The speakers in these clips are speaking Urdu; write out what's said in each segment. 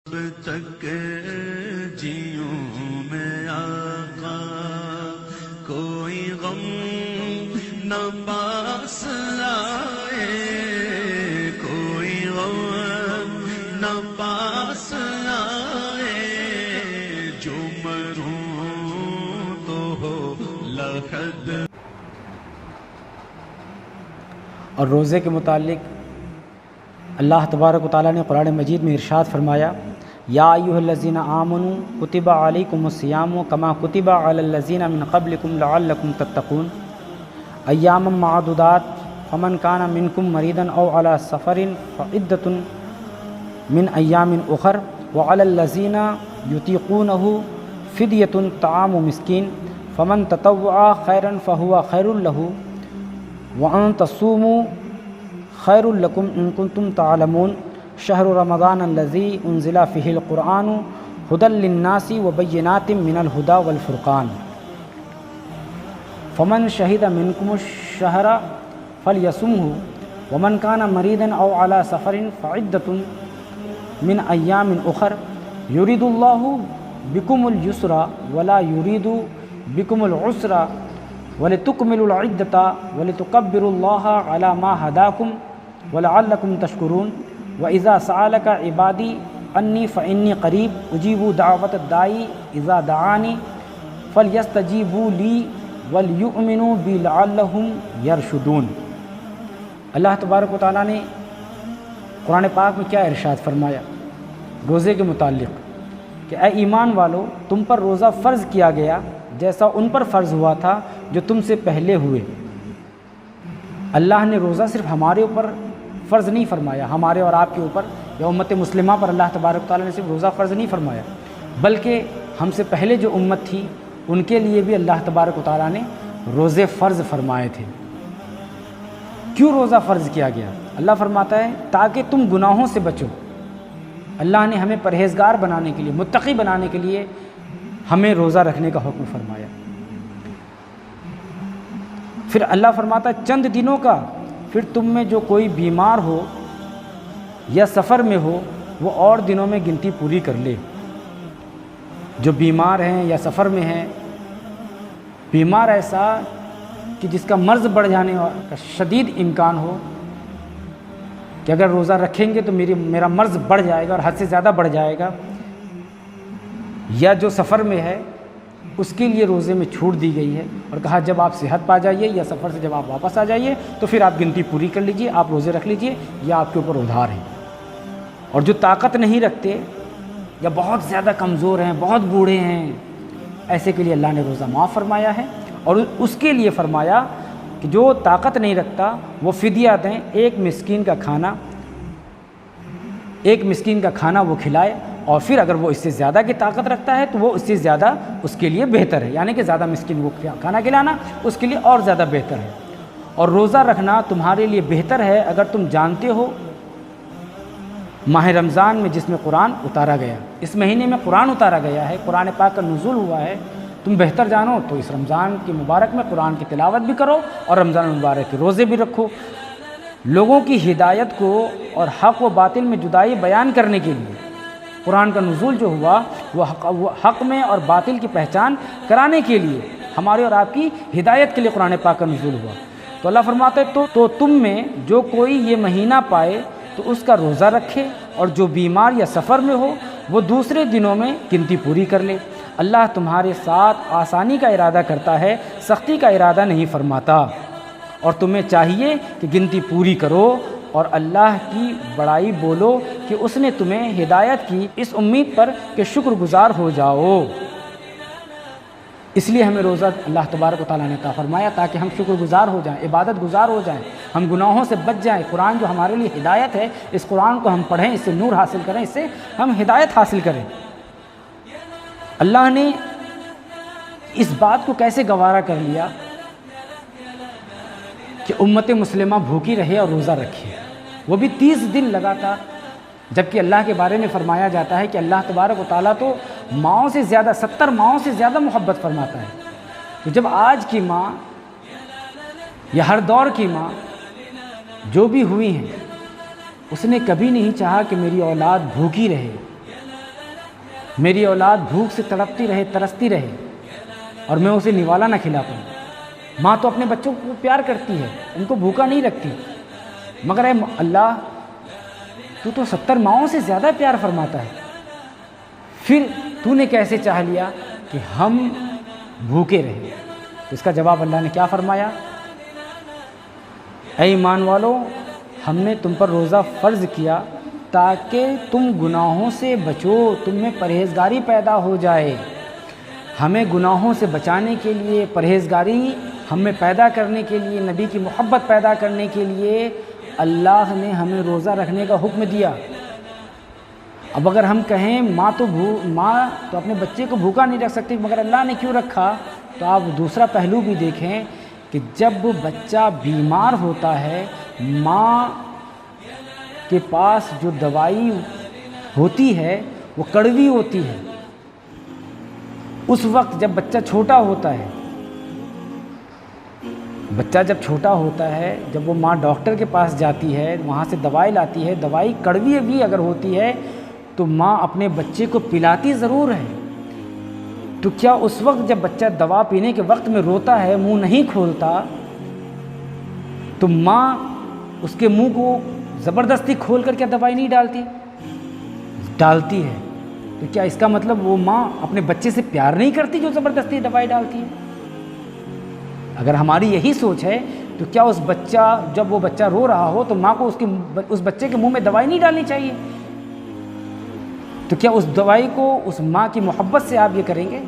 تک جیوں میں آقا کوئی غم نہ پاس آئے، کوئی غم نہ پاس آئے، جو مروں تو ہو لحد۔ اور روزے کے متعلق اللہ تبارک و تعالیٰ نے قرآن مجید میں ارشاد فرمایا، یا ایھا الذین آمنوا کتب علیکم الصیام کما کتب علی الذین من قبلکم لعلکم تتقون ایاما معدودات فمن کان منکم مریضا او علی سفر فعدۃ من ایام اخر وعلی الذین یطیقونہ فدیۃ طعام مسکین فمن تطوع خیرا فہو خیر لہ وان تصوموا خیر لکم ان کنتم تعلمون شہر رمضان الذی انزل فیہ القرآن ھدی للناس وبینات من الھدی والفرقان فمن شہد منکم الشہر فلیصمہ ومن کان مریضا او علی سفر فعدۃ من ایام اخر یرید اللہ بکم الیسر ولا یرید بکم العسر ولتکملوا العدۃ ولتکبروا اللہ علی ما ھداکم وَلَعَلَّكُمْ تَشْكُرُونَ وَإِذَا سَأَلَكَ عِبَادِي أَنِّي فَإِنِّي قَرِيبٌ أُجِيبُ دَعْوَةَ الدَّاعِ إِذَا دَعَانِ فَلْيَسْتَجِيبُوا لِي وَلْيُؤْمِنُوا بِي لَعَلَّهُمْ يَرْشُدُونَ۔ اللہ تبارک و تعالیٰ نے قرآن پاک میں کیا ارشاد فرمایا روزے کے متعلق کہ اے ایمان والو، تم پر روزہ فرض کیا گیا جیسا ان پر فرض ہوا تھا جو تم سے پہلے ہوئے۔ اللہ نے روزہ صرف ہمارے اوپر فرض نہیں فرمایا، ہمارے اور آپ کے اوپر یا امت مسلمہ پر اللہ تبارک و تعالیٰ نے صرف روزہ فرض نہیں فرمایا، بلکہ ہم سے پہلے جو امت تھی ان کے لیے بھی اللہ تبارک و تعالیٰ نے روزے فرض فرمائے تھے۔ کیوں روزہ فرض کیا گیا؟ اللہ فرماتا ہے تاکہ تم گناہوں سے بچو۔ اللہ نے ہمیں پرہیزگار بنانے کے لیے، متقی بنانے کے لیے ہمیں روزہ رکھنے کا حکم فرمایا۔ پھر اللہ فرماتا ہے چند دنوں کا، پھر تم میں جو کوئی بیمار ہو یا سفر میں ہو وہ اور دنوں میں گنتی پوری کر لے۔ جو بیمار ہیں یا سفر میں ہیں، بیمار ایسا کہ جس کا مرض بڑھ جانے کا شدید امکان ہو کہ اگر روزہ رکھیں گے تو میرا مرض بڑھ جائے گا اور حد سے زیادہ بڑھ جائے گا، یا جو سفر میں ہے اس کے لیے روزے میں چھوٹ دی گئی ہے اور کہا جب آپ صحت پا جائیے یا سفر سے جب آپ واپس آ جائیے تو پھر آپ گنتی پوری کر لیجئے، آپ روزے رکھ لیجئے، یا آپ کے اوپر ادھار ہیں۔ اور جو طاقت نہیں رکھتے یا بہت زیادہ کمزور ہیں، بہت بوڑھے ہیں، ایسے کے لیے اللہ نے روزہ معاف فرمایا ہے، اور اس کے لیے فرمایا کہ جو طاقت نہیں رکھتا وہ فدیہ دیں، ایک مسکین کا کھانا وہ کھلائے، اور پھر اگر وہ اس سے زیادہ کی طاقت رکھتا ہے تو وہ اس سے زیادہ اس کے لیے بہتر ہے، یعنی کہ زیادہ مسکین کو کھانا کھلانا اس کے لیے اور زیادہ بہتر ہے۔ اور روزہ رکھنا تمہارے لیے بہتر ہے اگر تم جانتے ہو ماہ رمضان میں جس میں قرآن اتارا گیا، اس مہینے میں قرآن اتارا گیا ہے، قرآن پاک کا نزول ہوا ہے، تم بہتر جانو تو اس رمضان کے مبارک میں قرآن کی تلاوت بھی کرو اور رمضان المبارک کے روزے بھی رکھو۔ لوگوں کی ہدایت کو اور حق و باطل میں جدائی بیان کرنے کے لیے قرآن کا نزول جو ہوا وہ حق میں اور باطل کی پہچان کرانے کے لیے، ہمارے اور آپ کی ہدایت کے لیے قرآن پاک کا نزول ہوا۔ تو اللہ فرماتا ہے تو تم میں جو کوئی یہ مہینہ پائے تو اس کا روزہ رکھے، اور جو بیمار یا سفر میں ہو وہ دوسرے دنوں میں گنتی پوری کر لے۔ اللہ تمہارے ساتھ آسانی کا ارادہ کرتا ہے، سختی کا ارادہ نہیں فرماتا، اور تمہیں چاہیے کہ گنتی پوری کرو اور اللہ کی بڑائی بولو کہ اس نے تمہیں ہدایت کی، اس امید پر کہ شکر گزار ہو جاؤ۔ اس لیے ہمیں روزہ اللہ تبارک و تعالیٰ نے عطا فرمایا تاکہ ہم شکر گزار ہو جائیں، عبادت گزار ہو جائیں، ہم گناہوں سے بچ جائیں۔ قرآن جو ہمارے لیے ہدایت ہے، اس قرآن کو ہم پڑھیں، اس سے نور حاصل کریں، اس سے ہم ہدایت حاصل کریں۔ اللہ نے اس بات کو کیسے گوارا کر لیا کہ امت مسلمہ بھوکی رہے اور روزہ رکھے، وہ بھی 30 دن لگاتار، جبکہ اللہ کے بارے میں فرمایا جاتا ہے کہ اللہ تبارک و تعالیٰ تو ماؤں سے زیادہ 70 ماؤں سے زیادہ محبت فرماتا ہے، کہ جب آج کی ماں یا ہر دور کی ماں جو بھی ہوئی ہیں اس نے کبھی نہیں چاہا کہ میری اولاد بھوکی رہے، میری اولاد بھوک سے تڑپتی رہے، ترستی رہے اور میں اسے نوالا نہ کھلا پاؤں۔ ماں تو اپنے بچوں کو پیار کرتی ہے، ان کو بھوکا نہیں رکھتی، مگر اے اللہ تو 70 ماؤں سے زیادہ پیار فرماتا ہے، پھر تو نے کیسے چاہ لیا کہ ہم بھوکے رہیں؟ تو اس کا جواب اللہ نے کیا فرمایا؟ اے ایمان والو، ہم نے تم پر روزہ فرض کیا تاکہ تم گناہوں سے بچو، تم میں پرہیزگاری پیدا ہو جائے۔ ہمیں گناہوں سے بچانے کے لیے، پرہیزگاری ہم میں پیدا کرنے کے لیے، نبی کی محبت پیدا کرنے کے لیے اللہ نے ہمیں روزہ رکھنے کا حکم دیا۔ اب اگر ہم کہیں ماں تو اپنے بچے کو بھوکا نہیں رکھ سکتی، مگر اللہ نے کیوں رکھا؟ تو آپ دوسرا پہلو بھی دیکھیں کہ جب بچہ بیمار ہوتا ہے، ماں کے پاس جو دوائی ہوتی ہے وہ کڑوی ہوتی ہے۔ اس وقت جب بچہ چھوٹا ہوتا ہے، جب وہ ماں ڈاکٹر کے پاس جاتی ہے، وہاں سے دوائی لاتی ہے، دوائی کڑوی بھی اگر ہوتی ہے تو ماں اپنے بچے کو پلاتی ضرور ہے۔ تو کیا اس وقت جب بچہ دوا پینے کے وقت میں روتا ہے، منہ نہیں کھولتا، تو ماں اس کے منہ کو زبردستی کھول کر کیا دوائی نہیں ڈالتی ہے؟ تو کیا اس کا مطلب وہ ماں اپنے بچے سے پیار نہیں کرتی جو زبردستی دوائی ڈالتی ہے؟ اگر ہماری یہی سوچ ہے تو کیا جب وہ بچہ رو رہا ہو تو ماں کو اس بچے کے منہ میں دوائی نہیں ڈالنی چاہیے؟ تو کیا اس دوائی کو اس ماں کی محبت سے آپ یہ کریں گے؟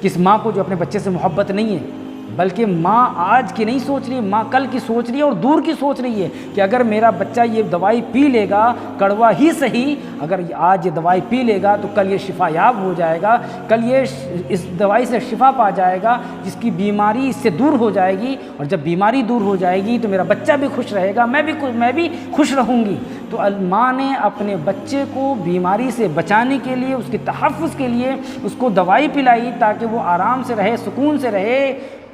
کس ماں کو جو اپنے بچے سے محبت نہیں ہے، بلکہ ماں آج کی نہیں سوچ رہی، ماں کل کی سوچ رہی ہے اور دور کی سوچ رہی ہے کہ اگر میرا بچہ یہ دوائی پی لے گا، کڑوا ہی صحیح، اگر آج یہ دوائی پی لے گا تو کل یہ شفا یاب ہو جائے گا، کل یہ اس دوائی سے شفا پا جائے گا، جس کی بیماری اس سے دور ہو جائے گی، اور جب بیماری دور ہو جائے گی تو میرا بچہ بھی خوش رہے گا، میں بھی خوش رہوں گی۔ تو ماں نے اپنے بچے کو بیماری سے بچانے کے لیے، اس کے تحفظ کے لیے اس کو دوائی پلائی تاکہ وہ آرام سے رہے، سکون سے رہے۔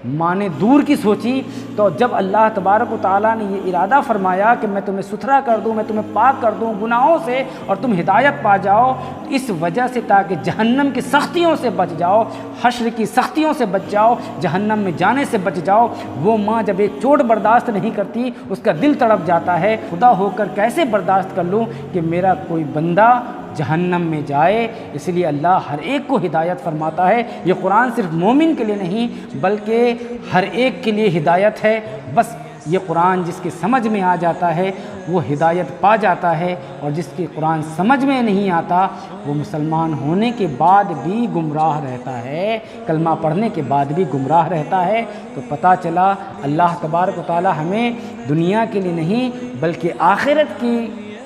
ماں نے دور کی سوچی، تو جب اللہ تبارک و تعالیٰ نے یہ ارادہ فرمایا کہ میں تمہیں ستھرا کر دوں، میں تمہیں پاک کر دوں گناہوں سے اور تم ہدایت پا جاؤ، اس وجہ سے تاکہ جہنم کی سختیوں سے بچ جاؤ، حشر کی سختیوں سے بچ جاؤ، جہنم میں جانے سے بچ جاؤ۔ وہ ماں جب ایک چوٹ برداشت نہیں کرتی، اس کا دل تڑپ جاتا ہے، خدا ہو کر کیسے برداشت کر لوں کہ میرا کوئی بندہ جہنم میں جائے۔ اس لیے اللہ ہر ایک کو ہدایت فرماتا ہے۔ یہ قرآن صرف مومن کے لیے نہیں بلکہ ہر ایک کے لیے ہدایت ہے۔ بس یہ قرآن جس کے سمجھ میں آ جاتا ہے وہ ہدایت پا جاتا ہے، اور جس کے قرآن سمجھ میں نہیں آتا وہ مسلمان ہونے کے بعد بھی گمراہ رہتا ہے، کلمہ پڑھنے کے بعد بھی گمراہ رہتا ہے۔ تو پتہ چلا اللہ تبارک و تعالی ہمیں دنیا کے لیے نہیں بلکہ آخرت کی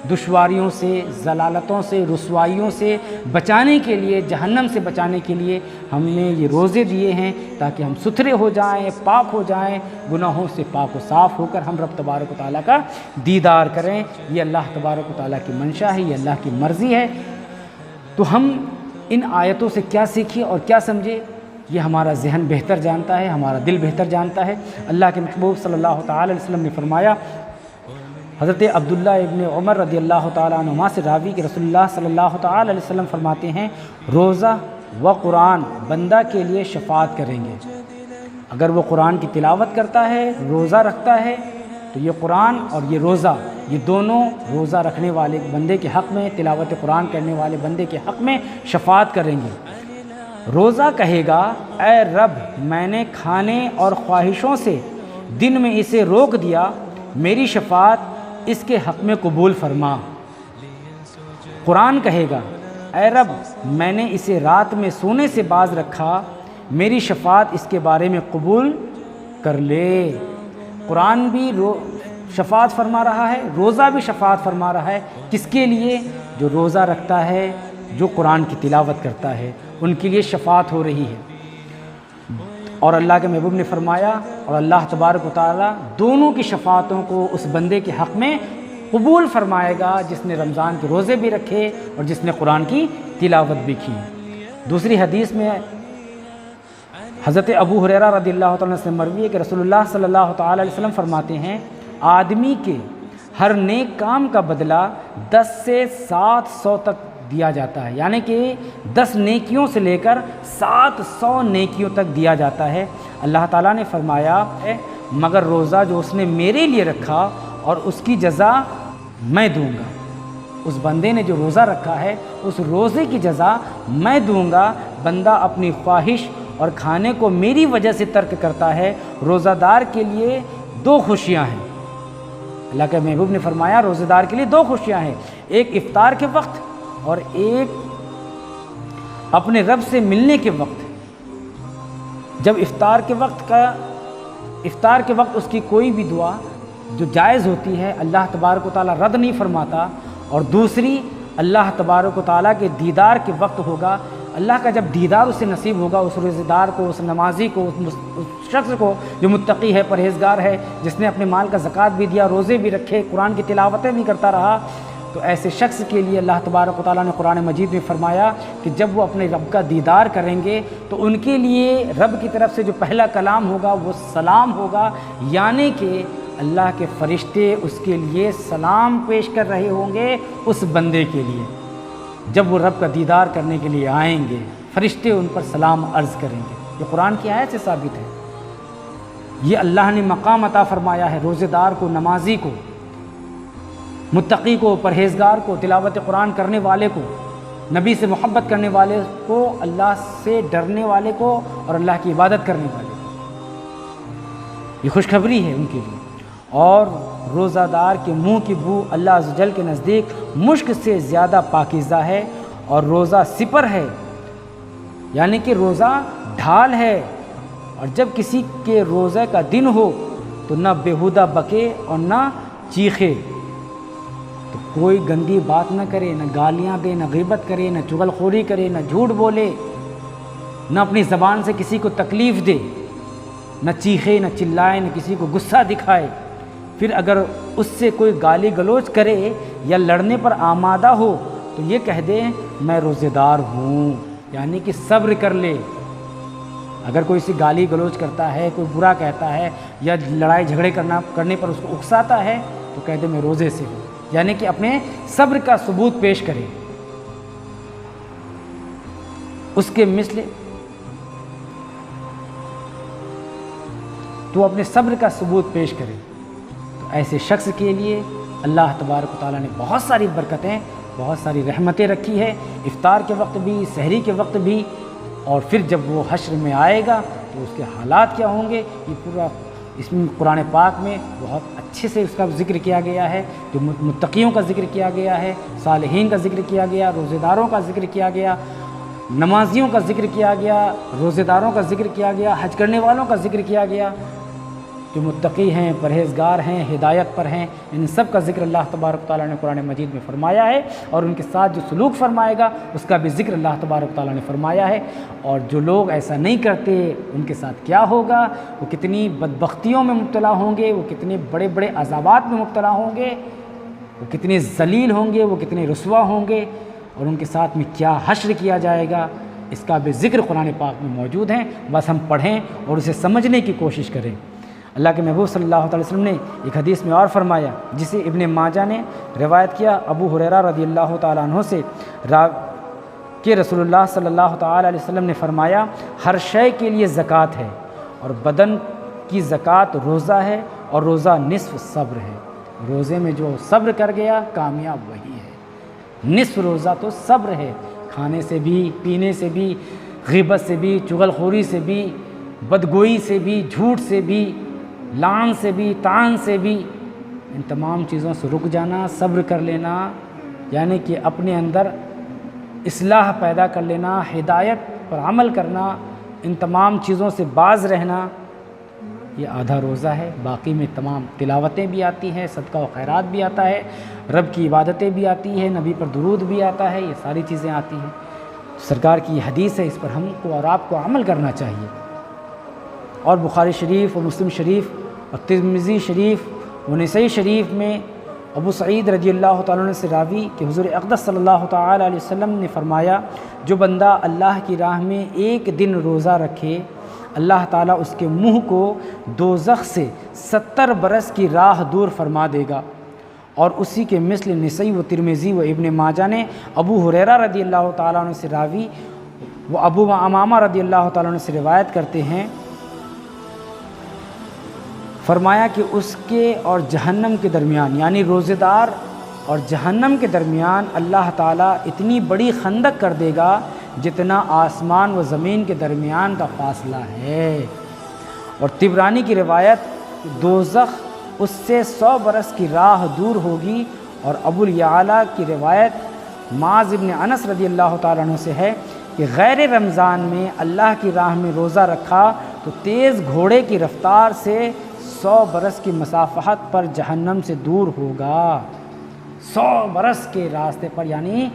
دشواریوں سے، ضلالتوں سے، رسوائیوں سے بچانے کے لیے، جہنم سے بچانے کے لیے ہم نے یہ روزے دیے ہیں تاکہ ہم ستھرے ہو جائیں، پاک ہو جائیں، گناہوں سے پاک و صاف ہو کر ہم رب تبارک و تعالیٰ کا دیدار کریں۔ یہ اللہ تبارک و تعالیٰ کی منشا ہے، یہ اللہ کی مرضی ہے۔ تو ہم ان آیتوں سے کیا سیکھیں اور کیا سمجھے، یہ ہمارا ذہن بہتر جانتا ہے، ہمارا دل بہتر جانتا ہے۔ اللہ کے محبوب صلی اللہ تعالی علیہ وسلم نے فرمایا، حضرت عبداللہ ابن عمر رضی اللہ تعالیٰ عنہما سے راوی کہ رسول اللہ صلی اللہ تعالی علیہ وسلم فرماتے ہیں، روزہ و قرآن بندہ کے لیے شفاعت کریں گے۔ اگر وہ قرآن کی تلاوت کرتا ہے، روزہ رکھتا ہے، تو یہ قرآن اور یہ روزہ، یہ دونوں روزہ رکھنے والے بندے کے حق میں، تلاوت قرآن کرنے والے بندے کے حق میں شفاعت کریں گے۔ روزہ کہے گا، اے رب میں نے کھانے اور خواہشوں سے دن میں اسے روک دیا، میری شفاعت اس کے حق میں قبول فرما۔ قرآن کہے گا، اے رب میں نے اسے رات میں سونے سے باز رکھا، میری شفاعت اس کے بارے میں قبول کر لے۔ قرآن بھی شفاعت فرما رہا ہے، روزہ بھی شفاعت فرما رہا ہے۔ کس کے لیے؟ جو روزہ رکھتا ہے، جو قرآن کی تلاوت کرتا ہے، ان کے لیے شفاعت ہو رہی ہے۔ اور اللہ کے محبوب نے فرمایا، اور اللہ تبارک و تعالیٰ دونوں کی شفاعتوں کو اس بندے کے حق میں قبول فرمائے گا جس نے رمضان کے روزے بھی رکھے اور جس نے قرآن کی تلاوت بھی کی۔ دوسری حدیث میں حضرت ابو ہریرہ رضی اللہ تعالیٰ سے مروی ہے کہ رسول اللہ صلی اللہ تعالیٰ علیہ وسلم فرماتے ہیں، آدمی کے ہر نیک کام کا بدلہ 10 سے 700 تک دیا جاتا ہے، یعنی کہ 10 نیکیوں سے لے کر 700 نیکیوں تک دیا جاتا ہے۔ اللہ تعالیٰ نے فرمایا ہے مگر روزہ جو اس نے میرے لیے رکھا اور اس کی جزا میں دوں گا۔ اس بندے نے جو روزہ رکھا ہے اس روزے کی جزا میں دوں گا۔ بندہ اپنی خواہش اور کھانے کو میری وجہ سے ترک کرتا ہے۔ روزہ دار کے لیے 2 خوشیاں ہیں۔ اللہ کے محبوب نے فرمایا روزہ دار کے لیے 2 خوشیاں ہیں، ایک افطار کے وقت اور ایک اپنے رب سے ملنے کے وقت۔ جب افطار کے وقت اس کی کوئی بھی دعا جو جائز ہوتی ہے اللہ تبارک و تعالیٰ رد نہیں فرماتا، اور دوسری اللہ تبارک و تعالیٰ کے دیدار کے وقت ہوگا۔ اللہ کا جب دیدار اسے نصیب ہوگا، اس روزے دار کو، اس نمازی کو، اس شخص کو جو متقی ہے، پرہیزگار ہے، جس نے اپنے مال کا زکوٰۃ بھی دیا، روزے بھی رکھے، قرآن کی تلاوتیں بھی کرتا رہا، تو ایسے شخص کے لیے اللہ تبارک و تعالیٰ نے قرآن مجید میں فرمایا کہ جب وہ اپنے رب کا دیدار کریں گے تو ان کے لیے رب کی طرف سے جو پہلا کلام ہوگا وہ سلام ہوگا، یعنی کہ اللہ کے فرشتے اس کے لیے سلام پیش کر رہے ہوں گے اس بندے کے لیے۔ جب وہ رب کا دیدار کرنے کے لیے آئیں گے فرشتے ان پر سلام عرض کریں گے۔ یہ قرآن کی آیت سے ثابت ہے۔ یہ اللہ نے مقام عطا فرمایا ہے روزے دار کو، نمازی کو، متقی کو، پرہیزگار کو، تلاوت قرآن کرنے والے کو، نبی سے محبت کرنے والے کو، اللہ سے ڈرنے والے کو اور اللہ کی عبادت کرنے والے کو۔ یہ خوشخبری ہے ان کے لیے۔ اور روزہ دار کے منہ کی بو اللہ عز و جل کے نزدیک مشک سے زیادہ پاکیزہ ہے، اور روزہ سپر ہے، یعنی کہ روزہ ڈھال ہے۔ اور جب کسی کے روزہ کا دن ہو تو نہ بیہودہ بکے اور نہ چیخے، تو کوئی گندی بات نہ کرے، نہ گالیاں دے، نہ غیبت کرے، نہ چغل خوری کرے، نہ جھوٹ بولے، نہ اپنی زبان سے کسی کو تکلیف دے، نہ چیخے، نہ چلائے، نہ کسی کو غصہ دکھائے۔ پھر اگر اس سے کوئی گالی گلوچ کرے یا لڑنے پر آمادہ ہو تو یہ کہہ دے میں روزے دار ہوں، یعنی کہ صبر کر لے۔ اگر کوئی سے گالی گلوچ کرتا ہے، کوئی برا کہتا ہے یا لڑائی جھگڑے کرنے پر اس کو اکساتا ہے تو کہہ دے میں روزے سے ہوں، یعنی کہ اپنے صبر کا ثبوت پیش کرے۔ اس کے مثل تو اپنے صبر کا ثبوت پیش کرے۔ تو ایسے شخص کے لیے اللہ تبارک و تعالیٰ نے بہت ساری برکتیں، بہت ساری رحمتیں رکھی ہے، افطار کے وقت بھی، سحری کے وقت بھی، اور پھر جب وہ حشر میں آئے گا تو اس کے حالات کیا ہوں گے، یہ پورا اس میں قرآن پاک میں بہت اچھے سے اس کا ذکر کیا گیا ہے۔ جو متقیوں کا ذکر کیا گیا ہے، صالحین کا ذکر کیا گیا، روزے داروں کا ذکر کیا گیا، نمازیوں کا ذکر کیا گیا، روزے داروں کا ذکر کیا گیا، حج کرنے والوں کا ذکر کیا گیا، جو متقی ہیں، پرہیزگار ہیں، ہدایت پر ہیں، ان سب کا ذکر اللہ تبارک و تعالیٰ نے قرآن مجید میں فرمایا ہے، اور ان کے ساتھ جو سلوک فرمائے گا اس کا بھی ذکر اللہ تبارک و تعالیٰ نے فرمایا ہے۔ اور جو لوگ ایسا نہیں کرتے ان کے ساتھ کیا ہوگا، وہ کتنی بدبختیوں میں مبتلا ہوں گے، وہ کتنے بڑے بڑے عذابات میں مبتلا ہوں گے، وہ کتنے ذلیل ہوں گے، وہ کتنے رسوا ہوں گے، اور ان کے ساتھ میں کیا حشر کیا جائے گا، اس کا بھی ذکر قرآن پاک میں موجود ہے۔ بس ہم پڑھیں اور اسے سمجھنے کی کوشش کریں۔ اللہ کے محبوب صلی اللہ علیہ وسلم نے ایک حدیث میں اور فرمایا، جسے ابن ماجہ نے روایت کیا ابو ہریرہ رضی اللہ تعالیٰ عنہ سے، کہ رسول اللہ صلی اللہ تعالیٰ علیہ وسلم نے فرمایا ہر شے کے لیے زکوٰۃ ہے، اور بدن کی زکوٰۃ روزہ ہے، اور روزہ نصف صبر ہے۔ روزے میں جو صبر کر گیا کامیاب وہی ہے۔ نصف روزہ تو صبر ہے، کھانے سے بھی، پینے سے بھی، غیبت سے بھی، چغل خوری سے بھی، بدگوئی سے بھی، جھوٹ سے بھی، لعن سے بھی، طعن سے بھی، ان تمام چیزوں سے رک جانا، صبر کر لینا، یعنی کہ اپنے اندر اصلاح پیدا کر لینا، ہدایت پر عمل کرنا، ان تمام چیزوں سے باز رہنا، یہ آدھا روزہ ہے۔ باقی میں تمام تلاوتیں بھی آتی ہیں، صدقہ و خیرات بھی آتا ہے، رب کی عبادتیں بھی آتی ہیں، نبی پر درود بھی آتا ہے، یہ ساری چیزیں آتی ہیں۔ سرکار کی یہ حدیث ہے، اس پر ہم کو اور آپ کو عمل کرنا چاہیے۔ اور بخاری شریف اور مسلم شریف اور ترمذی شریف و نسائی شریف میں ابو سعید رضی اللہ تعالیٰ عنہ سے راوی کہ حضور اقدس صلی اللہ تعالیٰ علیہ وسلم نے فرمایا جو بندہ اللہ کی راہ میں ایک دن روزہ رکھے، اللہ تعالیٰ اس کے منہ کو دوزخ سے 70 برس کی راہ دور فرما دے گا، اور اسی کے مثل نسائی و ترمذی و ابن ماجہ نے ابو ہریرہ رضی اللہ تعالیٰ عنہ سے راوی وہ ابو امامہ رضی اللہ تعالیٰ عنہ سے روایت کرتے ہیں، فرمایا کہ اس کے اور جہنم کے درمیان، یعنی روزہ دار اور جہنم کے درمیان اللہ تعالیٰ اتنی بڑی خندق کر دے گا جتنا آسمان و زمین کے درمیان کا فاصلہ ہے۔ اور طبرانی کی روایت دوزخ اس سے 100 برس کی راہ دور ہوگی، اور ابو الیعلیٰ کی روایت معاذ بن انس رضی اللہ تعالیٰ عنہ سے ہے کہ غیر رمضان میں اللہ کی راہ میں روزہ رکھا تو تیز گھوڑے کی رفتار سے 100 برس کی مسافت پر جہنم سے دور ہوگا۔ 100 برس کے راستے پر، یعنی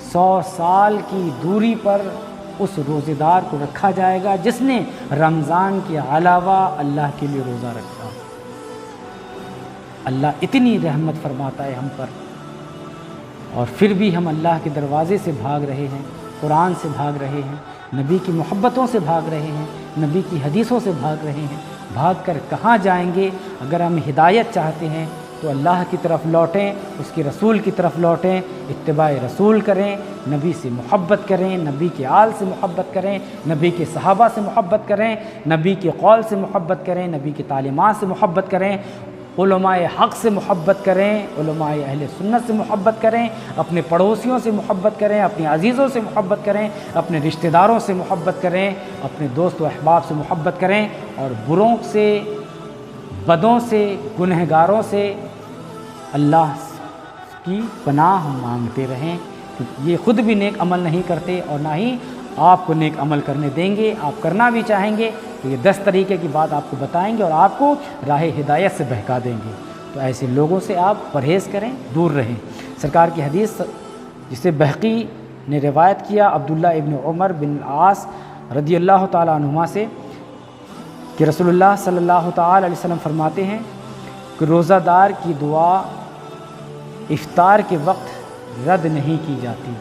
100 سال کی دوری پر اس روزے دار کو رکھا جائے گا جس نے رمضان کے علاوہ اللہ کے لیے روزہ رکھا۔ اللہ اتنی رحمت فرماتا ہے ہم پر، اور پھر بھی ہم اللہ کے دروازے سے بھاگ رہے ہیں، قرآن سے بھاگ رہے ہیں، نبی کی محبتوں سے بھاگ رہے ہیں، نبی کی حدیثوں سے بھاگ رہے ہیں۔ بھاگ کر کہاں جائیں گے؟ اگر ہم ہدایت چاہتے ہیں تو اللہ کی طرف لوٹیں، اس کے رسول کی طرف لوٹیں، اتباع رسول کریں، نبی سے محبت کریں، نبی کے آل سے محبت کریں، نبی کے صحابہ سے محبت کریں، نبی کے قول سے محبت کریں، نبی کی تعلیمات سے محبت کریں، علماء حق سے محبت کریں، علماء اہل سنت سے محبت کریں، اپنے پڑوسیوں سے محبت کریں، اپنے عزیزوں سے محبت کریں، اپنے رشتہ داروں سے محبت کریں، اپنے دوست و احباب سے محبت کریں، اور بروں سے، بدوں سے، گنہگاروں سے اللہ کی پناہ مانگتے رہیں، کیونکہ یہ خود بھی نیک عمل نہیں کرتے اور نہ ہی آپ کو نیک عمل کرنے دیں گے۔ آپ کرنا بھی چاہیں گے تو یہ 10 طریقے کی بات آپ کو بتائیں گے اور آپ کو راہ ہدایت سے بہکا دیں گے۔ تو ایسے لوگوں سے آپ پرہیز کریں، دور رہیں۔ سرکار کی حدیث جسے بہقی نے روایت کیا عبداللہ ابن عمر بن العاص رضی اللہ تعالیٰ عنہما سے کہ رسول اللہ صلی اللہ تعالیٰ علیہ وسلم فرماتے ہیں کہ روزہ دار کی دعا افطار کے وقت رد نہیں کی جاتی۔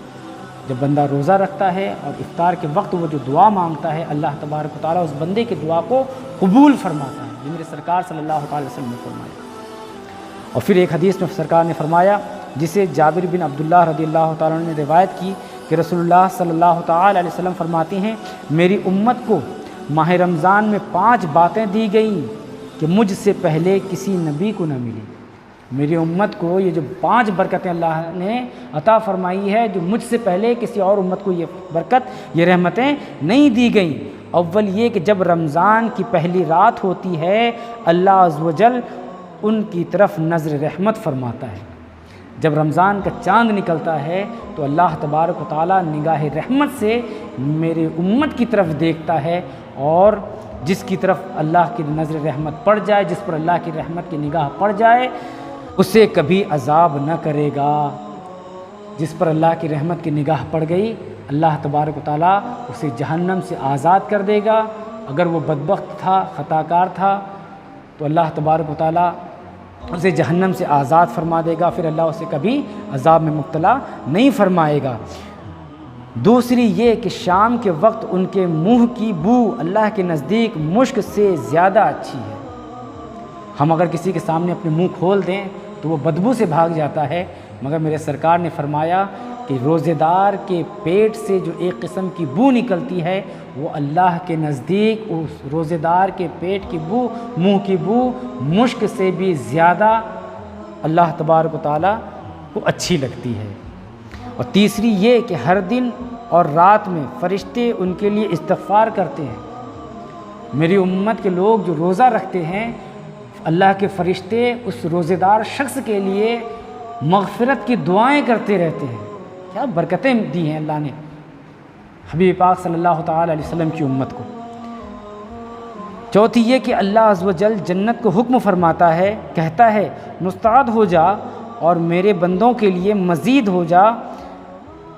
جب بندہ روزہ رکھتا ہے اور افطار کے وقت وہ جو دعا مانگتا ہے، اللہ تبارک و تعالیٰ اس بندے کی دعا کو قبول فرماتا ہے، یہ میرے سرکار صلی اللہ علیہ وسلم نے فرمایا۔ اور پھر ایک حدیث میں سرکار نے فرمایا جسے جابر بن عبداللہ رضی اللہ تعالیٰ عنہ نے روایت کی کہ رسول اللہ صلی اللہ تعالیٰ علیہ وسلم فرماتے ہیں میری امت کو ماہ رمضان میں 5 باتیں دی گئیں کہ مجھ سے پہلے کسی نبی کو نہ ملی۔ میری امت کو یہ جو 5 برکتیں اللہ نے عطا فرمائی ہے جو مجھ سے پہلے کسی اور امت کو یہ برکت، یہ رحمتیں نہیں دی گئیں۔ اول یہ کہ جب رمضان کی پہلی رات ہوتی ہے اللہ عز و جل ان کی طرف نظر رحمت فرماتا ہے۔ جب رمضان کا چاند نکلتا ہے تو اللہ تبارک و تعالیٰ نگاہ رحمت سے میرے امت کی طرف دیکھتا ہے، اور جس کی طرف اللہ کی نظر رحمت پڑ جائے، جس پر اللہ کی رحمت کی نگاہ پڑ جائے اسے کبھی عذاب نہ کرے گا۔ جس پر اللہ کی رحمت کی نگاہ پڑ گئی اللہ تبارک و تعالیٰ اسے جہنم سے آزاد کر دے گا۔ اگر وہ بدبخت تھا، خطا کار تھا، تو اللہ تبارک و تعالیٰ اسے جہنم سے آزاد فرما دے گا، پھر اللہ اسے کبھی عذاب میں مبتلا نہیں فرمائے گا۔ دوسری یہ کہ شام کے وقت ان کے منہ کی بو اللہ کے نزدیک مشک سے زیادہ اچھی ہے۔ ہم اگر کسی کے سامنے اپنے منہ کھول دیں تو وہ بدبو سے بھاگ جاتا ہے، مگر میرے سرکار نے فرمایا کہ روزے دار کے پیٹ سے جو ایک قسم کی بو نکلتی ہے وہ اللہ کے نزدیک اس روزے دار کے پیٹ کی بو، منہ کی بو مشک سے بھی زیادہ اللہ تبارک و تعالیٰ کو اچھی لگتی ہے۔ اور تیسری یہ کہ ہر دن اور رات میں فرشتے ان کے لیے استغفار کرتے ہیں۔ میری امت کے لوگ جو روزہ رکھتے ہیں اللہ کے فرشتے اس روزے دار شخص کے لیے مغفرت کی دعائیں کرتے رہتے ہیں۔ کیا برکتیں دی ہیں اللہ نے حبیب پاک صلی اللہ تعالیٰ علیہ وسلم کی امت کو۔ چوتھی یہ کہ اللہ عز و جل جنت کو حکم فرماتا ہے، کہتا ہے مستعد ہو جا اور میرے بندوں کے لیے مزید ہو جا،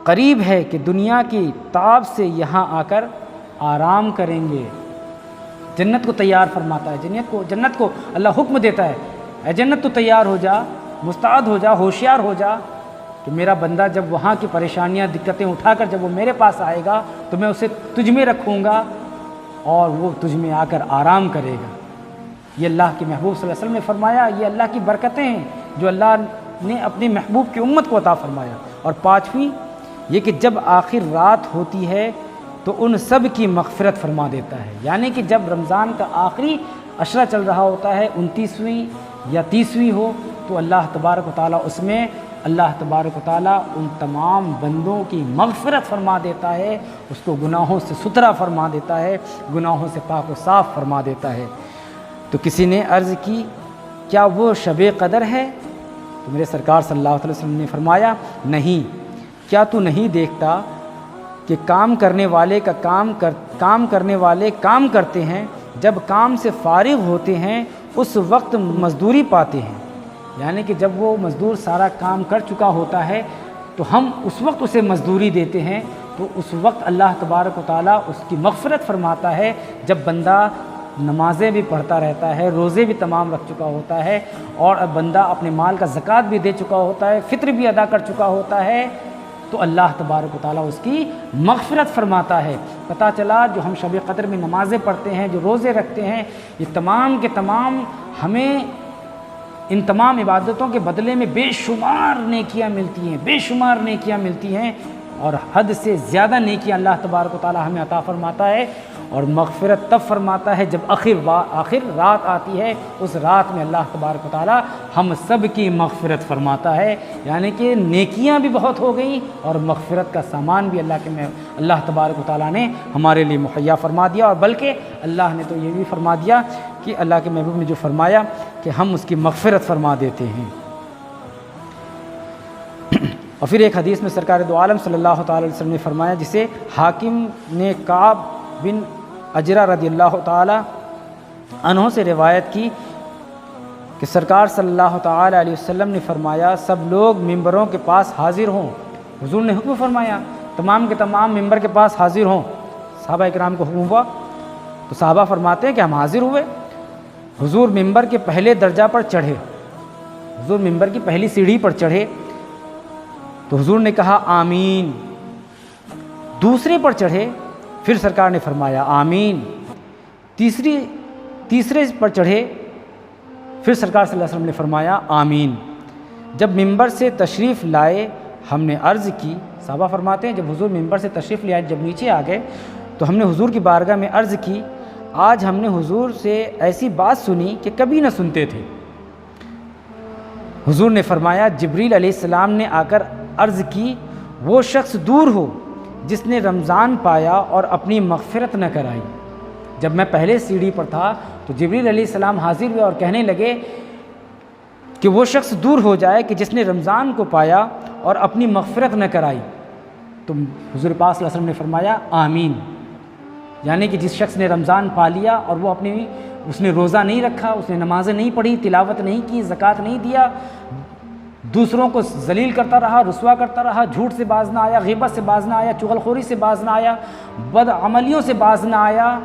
قریب ہے کہ دنیا کی تاب سے یہاں آ کر آرام کریں گے۔ جنت کو تیار فرماتا ہے، جنت کو اللہ حکم دیتا ہے اے جنت تو تیار ہو جا، مستعد ہو جا، ہوشیار ہو جا کہ میرا بندہ جب وہاں کی پریشانیاں دقتیں اٹھا کر جب وہ میرے پاس آئے گا تو میں اسے تجھ میں رکھوں گا اور وہ تجھ میں آ کر آرام کرے گا۔ یہ اللہ کے محبوب صلی اللہ علیہ وسلم نے فرمایا، یہ اللہ کی برکتیں ہیں جو اللہ نے اپنے محبوب کی امت کو عطا فرمایا۔ اور پانچویں یہ کہ جب آخر رات ہوتی ہے تو ان سب کی مغفرت فرما دیتا ہے، یعنی کہ جب رمضان کا آخری عشرہ چل رہا ہوتا ہے، 29ویں یا 30ویں ہو، تو اللہ تبارک و تعالیٰ اس میں اللہ تبارک و تعالیٰ ان تمام بندوں کی مغفرت فرما دیتا ہے، اس کو گناہوں سے ستھرا فرما دیتا ہے، گناہوں سے پاک و صاف فرما دیتا ہے۔ تو کسی نے عرض کی کیا وہ شب قدر ہے؟ تو میرے سرکار صلی اللہ علیہ وسلم نے فرمایا نہیں، کیا تو نہیں دیکھتا کہ کام کرنے والے کام کرتے ہیں، جب کام سے فارغ ہوتے ہیں اس وقت مزدوری پاتے ہیں، یعنی کہ جب وہ مزدور سارا کام کر چکا ہوتا ہے تو ہم اس وقت اسے مزدوری دیتے ہیں، تو اس وقت اللہ تبارک و تعالیٰ اس کی مغفرت فرماتا ہے۔ جب بندہ نمازیں بھی پڑھتا رہتا ہے، روزے بھی تمام رکھ چکا ہوتا ہے، اور بندہ اپنے مال کا زکوٰۃ بھی دے چکا ہوتا ہے، فطر بھی ادا کر چکا ہوتا ہے، تو اللہ تبارک و تعالیٰ اس کی مغفرت فرماتا ہے۔ پتہ چلا جو ہم شب قدر میں نمازیں پڑھتے ہیں، جو روزے رکھتے ہیں، یہ تمام کے تمام ہمیں ان تمام عبادتوں کے بدلے میں بے شمار نیکیاں ملتی ہیں، بے شمار نیکیاں ملتی ہیں، اور حد سے زیادہ نیکیاں اللہ تبارک و تعالیٰ ہمیں عطا فرماتا ہے۔ اور مغفرت تب فرماتا ہے جب آخر رات آتی ہے، اس رات میں اللہ تبارک و تعالیٰ ہم سب کی مغفرت فرماتا ہے، یعنی کہ نیکیاں بھی بہت ہو گئیں اور مغفرت کا سامان بھی اللہ تبارک و تعالیٰ نے ہمارے لیے مہیا فرما دیا۔ اور بلکہ اللہ نے تو یہ بھی فرما دیا کہ اللہ کے محبوب نے جو فرمایا کہ ہم اس کی مغفرت فرما دیتے ہیں۔ اور پھر ایک حدیث میں سرکار دو عالم صلی اللہ تعالی علیہ وسلم نے فرمایا، جسے حاکم نے کعب بن اجرہ رضی اللہ تعالی عنہ سے روایت کی کہ سرکار صلی اللہ تعالی علیہ وسلم نے فرمایا سب لوگ ممبروں کے پاس حاضر ہوں۔ حضور نے حکم فرمایا تمام کے تمام ممبر کے پاس حاضر ہوں۔ صحابہ اکرام کو حکم ہوا تو صحابہ فرماتے ہیں کہ ہم حاضر ہوئے۔ حضور ممبر کے پہلے درجہ پر چڑھے، حضور ممبر کی پہلی سیڑھی پر چڑھے تو حضور نے کہا آمین۔ دوسرے پر چڑھے، پھر سرکار نے فرمایا آمین۔ تیسرے پر چڑھے، پھر سرکار صلی اللہ علیہ وسلم نے فرمایا آمین۔ جب ممبر سے تشریف لائے ہم نے عرض کی، صحابہ فرماتے ہیں جب حضور ممبر سے تشریف لے آئے، جب نیچے آ گئے تو ہم نے حضور کی بارگاہ میں عرض کی، آج ہم نے حضور سے ایسی بات سنی کہ کبھی نہ سنتے تھے۔ حضور نے فرمایا جبریل علیہ السلام نے آ کر عرض کی وہ شخص دور ہو جس نے رمضان پایا اور اپنی مغفرت نہ کرائی۔ جب میں پہلے سیڑھی پر تھا تو جبریل علیہ السلام حاضر ہوئے اور کہنے لگے کہ وہ شخص دور ہو جائے کہ جس نے رمضان کو پایا اور اپنی مغفرت نہ کرائی۔ تو حضور پاک صلی اللہ علیہ وسلم نے فرمایا آمین، یعنی کہ جس شخص نے رمضان پا لیا اور وہ اس نے روزہ نہیں رکھا، اس نے نمازیں نہیں پڑھی، تلاوت نہیں کی، زکوٰۃ نہیں دیا، دوسروں کو ذلیل کرتا رہا، رسوا کرتا رہا، جھوٹ سے باز نہ آیا، غیبت سے باز نہ آیا، چغل خوری سے باز نہ آیا، بد عملیوں سے باز نہ آیا،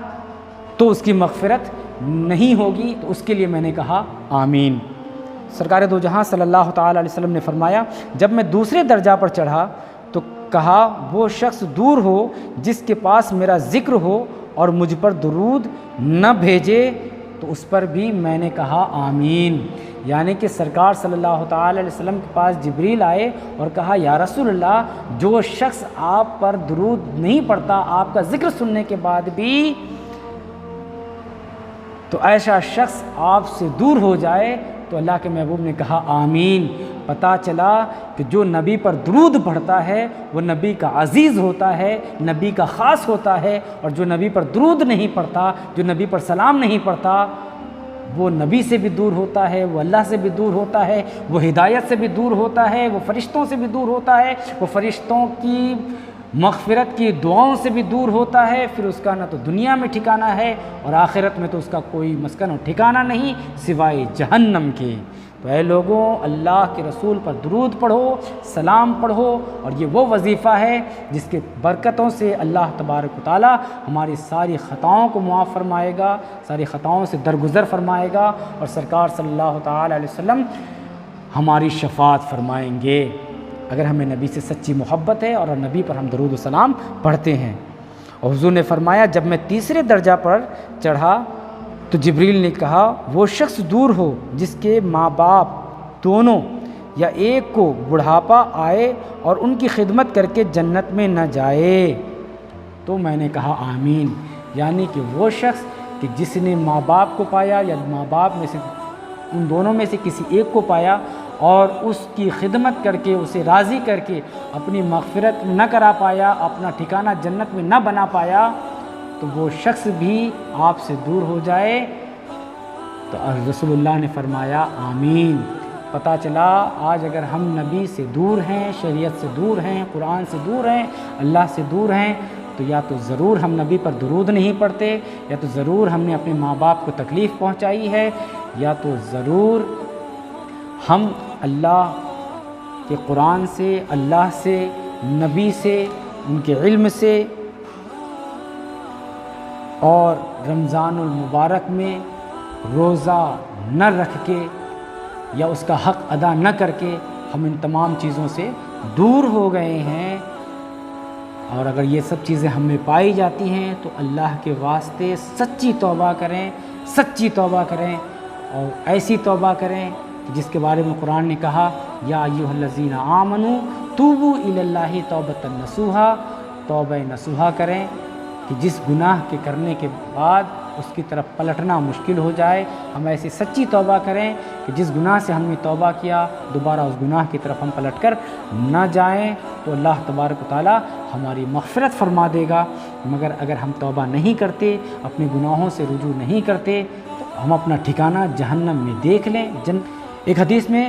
تو اس کی مغفرت نہیں ہوگی۔ تو اس کے لیے میں نے کہا آمین۔ سرکار دو جہاں صلی اللہ تعالی علیہ وسلم نے فرمایا جب میں دوسرے درجہ پر چڑھا تو کہا وہ شخص دور ہو جس کے پاس میرا ذکر ہو اور مجھ پر درود نہ بھیجے، تو اس پر بھی میں نے کہا آمین۔ یعنی کہ سرکار صلی اللہ تعالی علیہ وسلم کے پاس جبریل آئے اور کہا یا رسول اللہ، جو شخص آپ پر درود نہیں پڑھتا آپ کا ذکر سننے کے بعد بھی، تو ایسا شخص آپ سے دور ہو جائے۔ تو اللہ کے محبوب نے کہا آمین۔ پتہ چلا کہ جو نبی پر درود پڑھتا ہے وہ نبی کا عزیز ہوتا ہے، نبی کا خاص ہوتا ہے، اور جو نبی پر درود نہیں پڑھتا، جو نبی پر سلام نہیں پڑھتا، وہ نبی سے بھی دور ہوتا ہے، وہ اللہ سے بھی دور ہوتا ہے، وہ ہدایت سے بھی دور ہوتا ہے، وہ فرشتوں سے بھی دور ہوتا ہے، وہ فرشتوں کی مغفرت کی دعاؤں سے بھی دور ہوتا ہے۔ پھر اس کا نہ تو دنیا میں ٹھکانہ ہے اور آخرت میں تو اس کا کوئی مسکن اور ٹھکانہ نہیں سوائے جہنم کے۔ تو اے لوگوں، اللہ کے رسول پر درود پڑھو، سلام پڑھو، اور یہ وہ وظیفہ ہے جس کے برکتوں سے اللہ تبارک و تعالی ہماری ساری خطاؤں کو معاف فرمائے گا، ساری خطاؤں سے درگزر فرمائے گا، اور سرکار صلی اللہ تعالی علیہ وسلم ہماری شفاعت فرمائیں گے اگر ہمیں نبی سے سچی محبت ہے اور نبی پر ہم درود و سلام پڑھتے ہیں۔ اور حضور نے فرمایا جب میں تیسرے درجہ پر چڑھا تو جبریل نے کہا وہ شخص دور ہو جس کے ماں باپ دونوں یا ایک کو بڑھاپا آئے اور ان کی خدمت کر کے جنت میں نہ جائے؟ تو میں نے کہا آمین، یعنی کہ وہ شخص کہ جس نے ماں باپ کو پایا یا ماں باپ میں سے ان دونوں میں سے کسی ایک کو پایا اور اس کی خدمت کر کے اسے راضی کر کے اپنی مغفرت نہ کرا پایا، اپنا ٹھکانہ جنت میں نہ بنا پایا، تو وہ شخص بھی آپ سے دور ہو جائے۔ تو رسول اللہ نے فرمایا آمین۔ پتہ چلا آج اگر ہم نبی سے دور ہیں، شریعت سے دور ہیں، قرآن سے دور ہیں، اللہ سے دور ہیں، تو یا تو ضرور ہم نبی پر درود نہیں پڑھتے، یا تو ضرور ہم نے اپنے ماں باپ کو تکلیف پہنچائی ہے، یا تو ضرور ہم اللہ کے قرآن سے، اللہ سے، نبی سے، ان کے علم سے اور رمضان المبارک میں روزہ نہ رکھ کے یا اس کا حق ادا نہ کر کے ہم ان تمام چیزوں سے دور ہو گئے ہیں۔ اور اگر یہ سب چیزیں ہم میں پائی جاتی ہیں تو اللہ کے واسطے سچی توبہ کریں، سچی توبہ کریں، اور ایسی توبہ کریں کہ جس کے بارے میں قرآن نے کہا یا ایھا الذین آمنوا توبوا الی اللہ توبۃ نصوحا، توبہ نصوحا کریں کہ جس گناہ کے کرنے کے بعد اس کی طرف پلٹنا مشکل ہو جائے، ہم ایسی سچی توبہ کریں کہ جس گناہ سے ہم نے توبہ کیا دوبارہ اس گناہ کی طرف ہم پلٹ کر نہ جائیں، تو اللہ تبارک و تعالی ہماری مغفرت فرما دے گا۔ مگر اگر ہم توبہ نہیں کرتے، اپنے گناہوں سے رجوع نہیں کرتے، تو ہم اپنا ٹھکانہ جہنم میں دیکھ لیں۔ ایک حدیث میں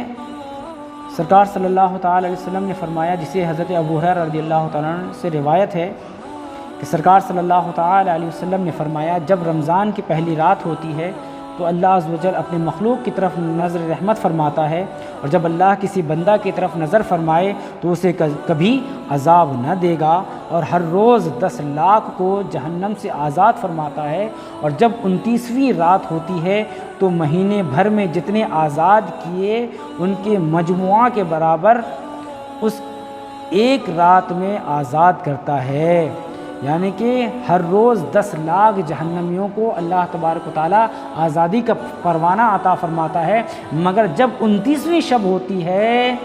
سرکار صلی اللہ تعالی علیہ وسلم نے فرمایا، جسے حضرت ابو ہریرہ رضی اللہ تعالیٰ عنہ سے روایت ہے کہ سرکار صلی اللہ تعالی علیہ وسلم نے فرمایا، جب رمضان کی پہلی رات ہوتی ہے تو اللہ عز و جل اپنے مخلوق کی طرف نظر رحمت فرماتا ہے، اور جب اللہ کسی بندہ کی طرف نظر فرمائے تو اسے کبھی عذاب نہ دے گا، اور ہر روز 10 لاکھ کو جہنم سے آزاد فرماتا ہے، اور جب 29ویں رات ہوتی ہے تو مہینے بھر میں جتنے آزاد کیے ان کے مجموعہ کے برابر اس ایک رات میں آزاد کرتا ہے۔ یعنی کہ ہر روز 10 لاکھ جہنمیوں کو اللہ تبارک و تعالیٰ آزادی کا پروانہ عطا فرماتا ہے، مگر جب 29ویں شب ہوتی ہے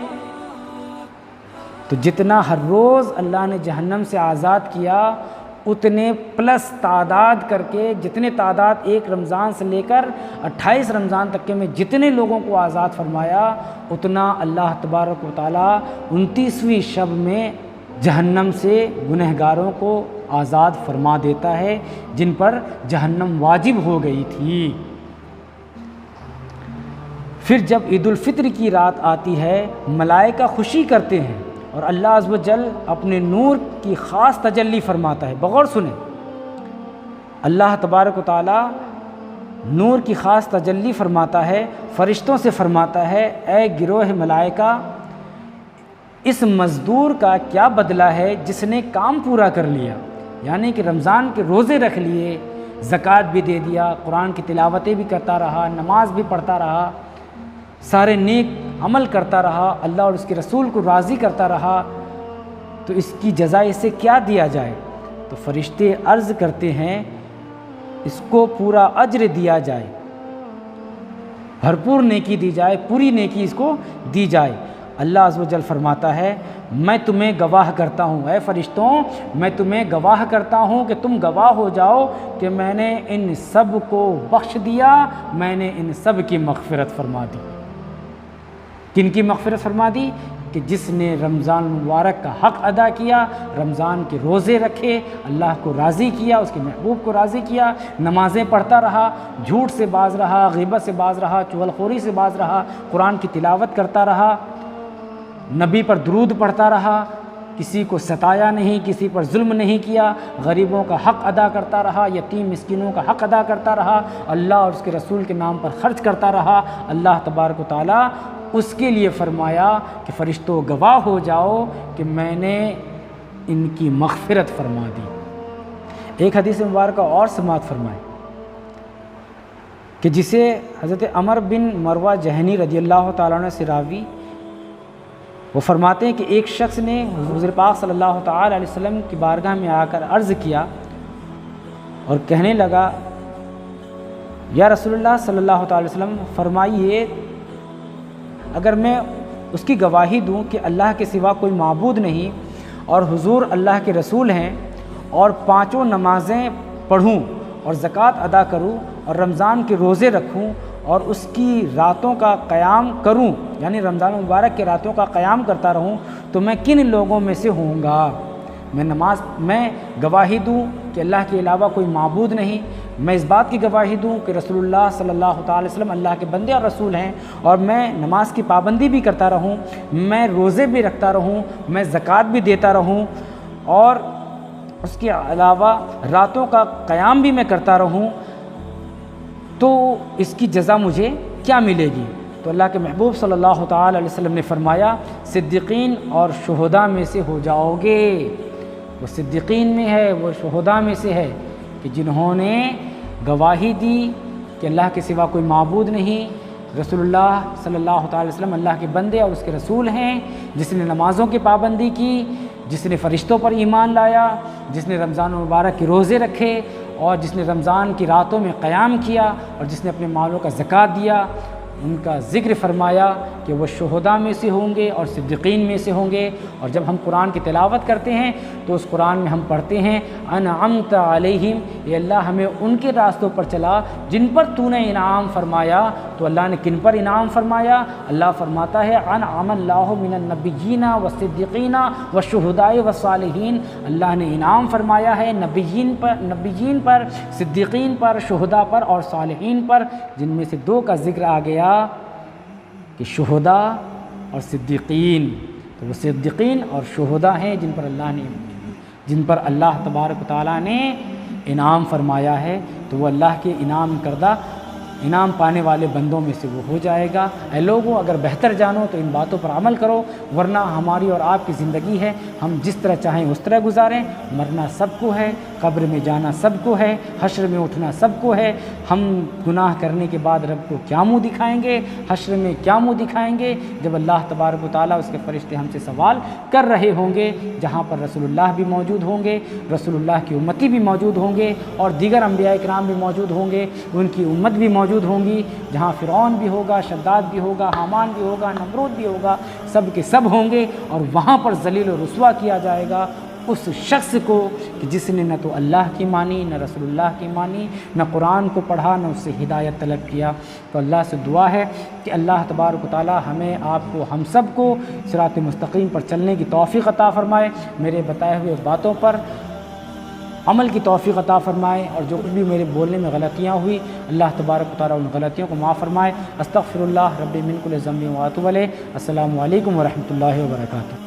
تو جتنا ہر روز اللہ نے جہنم سے آزاد کیا اتنے پلس تعداد کر کے، جتنے تعداد ایک رمضان سے لے کر 28 رمضان تک کے میں جتنے لوگوں کو آزاد فرمایا، اتنا اللہ تبارک و تعالیٰ 29ویں شب میں جہنم سے گنہگاروں کو آزاد فرما دیتا ہے جن پر جہنم واجب ہو گئی تھی۔ پھر جب عید الفطر کی رات آتی ہے ملائکہ خوشی کرتے ہیں اور اللہ عز و جل اپنے نور کی خاص تجلی فرماتا ہے۔ بغور سنیں، اللہ تبارک و تعالی نور کی خاص تجلی فرماتا ہے، فرشتوں سے فرماتا ہے اے گروہ ملائکہ، اس مزدور کا کیا بدلہ ہے جس نے کام پورا کر لیا، یعنی کہ رمضان کے روزے رکھ لیے، زکوٰۃ بھی دے دیا، قرآن کی تلاوتیں بھی کرتا رہا، نماز بھی پڑھتا رہا، سارے نیک عمل کرتا رہا، اللہ اور اس کے رسول کو راضی کرتا رہا، تو اس کی جزا اسے کیا دیا جائے؟ تو فرشتے عرض کرتے ہیں اس کو پورا اجر دیا جائے، بھرپور نیکی دی جائے، پوری نیکی اس کو دی جائے۔ اللہ عز و جل فرماتا ہے میں تمہیں گواہ کرتا ہوں، اے فرشتوں میں تمہیں گواہ کرتا ہوں کہ تم گواہ ہو جاؤ کہ میں نے ان سب کو بخش دیا، میں نے ان سب کی مغفرت فرما دی۔ کن کی مغفرت فرما دی؟ کہ جس نے رمضان مبارک کا حق ادا کیا، رمضان کے روزے رکھے، اللہ کو راضی کیا، اس کے محبوب کو راضی کیا، نمازیں پڑھتا رہا، جھوٹ سے باز رہا، غیبت سے باز رہا، چغلخوری سے باز رہا، قرآن کی تلاوت کرتا رہا، نبی پر درود پڑھتا رہا، کسی کو ستایا نہیں، کسی پر ظلم نہیں کیا، غریبوں کا حق ادا کرتا رہا، یتیم مسکینوں کا حق ادا کرتا رہا، اللہ اور اس کے رسول کے نام پر خرچ کرتا رہا، اللہ تبارک و تعالیٰ اس کے لیے فرمایا کہ فرشتوں گواہ ہو جاؤ کہ میں نے ان کی مغفرت فرما دی۔ ایک حدیث مبارکہ اور سماعت فرمائے کہ جسے حضرت عمر بن مروہ جہنی رضی اللہ تعالیٰ عنہ سے راوی، وہ فرماتے ہیں کہ ایک شخص نے حضور پاک صلی اللہ تعالیٰ علیہ وسلم کی بارگاہ میں آ کر عرض کیا اور کہنے لگا یا رسول اللہ صلی اللہ تعالیٰ علیہ وسلم فرمائیے اگر میں اس کی گواہی دوں کہ اللہ کے سوا کوئی معبود نہیں اور حضور اللہ کے رسول ہیں، اور 5 نمازیں پڑھوں اور زکوٰۃ ادا کروں اور رمضان کے روزے رکھوں اور اس کی راتوں کا قیام کروں، یعنی رمضان المبارک کے راتوں کا قیام کرتا رہوں، تو میں کن لوگوں میں سے ہوں گا؟ میں گواہی دوں کہ اللہ کے علاوہ کوئی معبود نہیں، میں اس بات کی گواہی دوں کہ رسول اللہ صلی اللہ تعالی وسلم اللہ کے بندے اور رسول ہیں، اور میں نماز کی پابندی بھی کرتا رہوں، میں روزے بھی رکھتا رہوں، میں زکوٰۃ بھی دیتا رہوں، اور اس کے علاوہ راتوں کا قیام بھی میں کرتا رہوں، تو اس کی جزا مجھے کیا ملے گی؟ تو اللہ کے محبوب صلی اللہ تعالی علیہ وسلم نے فرمایا صدیقین اور شہداء میں سے ہو جاؤ گے۔ وہ صدیقین میں ہے، وہ شہداء میں سے ہے کہ جنہوں نے گواہی دی کہ اللہ کے سوا کوئی معبود نہیں، رسول اللہ صلی اللہ تعالی وسلم اللہ کے بندے اور اس کے رسول ہیں، جس نے نمازوں کی پابندی کی، جس نے فرشتوں پر ایمان لایا، جس نے رمضان المبارک کے روزے رکھے، اور جس نے رمضان کی راتوں میں قیام کیا، اور جس نے اپنے مالوں کا زکوٰۃ دیا، ان کا ذکر فرمایا کہ وہ شہداء میں سے ہوں گے اور صدیقین میں سے ہوں گے۔ اور جب ہم قرآن کی تلاوت کرتے ہیں تو اس قرآن میں ہم پڑھتے ہیں انعمت علیہم، یہ اللہ ہمیں ان کے راستوں پر چلا جن پر تو نے انعام فرمایا۔ تو اللہ نے کن پر انعام فرمایا؟ اللہ فرماتا ہے انعم اللہ من النبیین والصدیقین والشہداء والصالحین، اللہ نے انعام فرمایا ہے نبیین پر، صدیقین پر، شہداء پر اور صالحین پر، جن میں سے 2 کا ذکر آ گیا کہ شہداء اور صدیقین۔ تو وہ صدیقین اور شہداء ہیں جن پر اللہ تبارک و تعالیٰ نے انعام فرمایا ہے، تو وہ اللہ کے انعام پانے والے بندوں میں سے وہ ہو جائے گا۔ اے لوگوں، اگر بہتر جانو تو ان باتوں پر عمل کرو، ورنہ ہماری اور آپ کی زندگی ہے، ہم جس طرح چاہیں اس طرح گزاریں۔ مرنا سب کو ہے، قبر میں جانا سب کو ہے، حشر میں اٹھنا سب کو ہے۔ ہم گناہ کرنے کے بعد رب کو کیا منہ دکھائیں گے؟ حشر میں کیا منہ دکھائیں گے جب اللہ تبارک و تعالیٰ اس کے فرشتے ہم سے سوال کر رہے ہوں گے، جہاں پر رسول اللہ بھی موجود ہوں گے، رسول اللہ کی امتی بھی موجود ہوں گے، اور دیگر انبیاء کرام بھی موجود ہوں گے، ان کی امت بھی موجود ہوں گی، جہاں فرعون بھی ہوگا، شداد بھی ہوگا، حامان بھی ہوگا، نمرود بھی ہوگا، سب کے سب ہوں گے، اور وہاں پر ذلیل و رسوا کیا جائے گا اس شخص کو کہ جس نے نہ تو اللہ کی مانی، نہ رسول اللہ کی مانی، نہ قرآن کو پڑھا، نہ اس سے ہدایت طلب کیا۔ تو اللہ سے دعا ہے کہ اللہ تبارک و تعالی ہمیں، آپ کو، ہم سب کو صراط مستقیم پر چلنے کی توفیق عطا فرمائے، میرے بتائے ہوئے باتوں پر عمل کی توفیق عطا فرمائے، اور جو کچھ بھی میرے بولنے میں غلطیاں ہوئی اللہ تبارک و تعالی ان غلطیوں کو معاف فرمائے۔ استغفر اللہ ربی من کل ذنب و اتوب الیہ۔ السلام علیکم ورحمۃ اللہ وبرکاتہ۔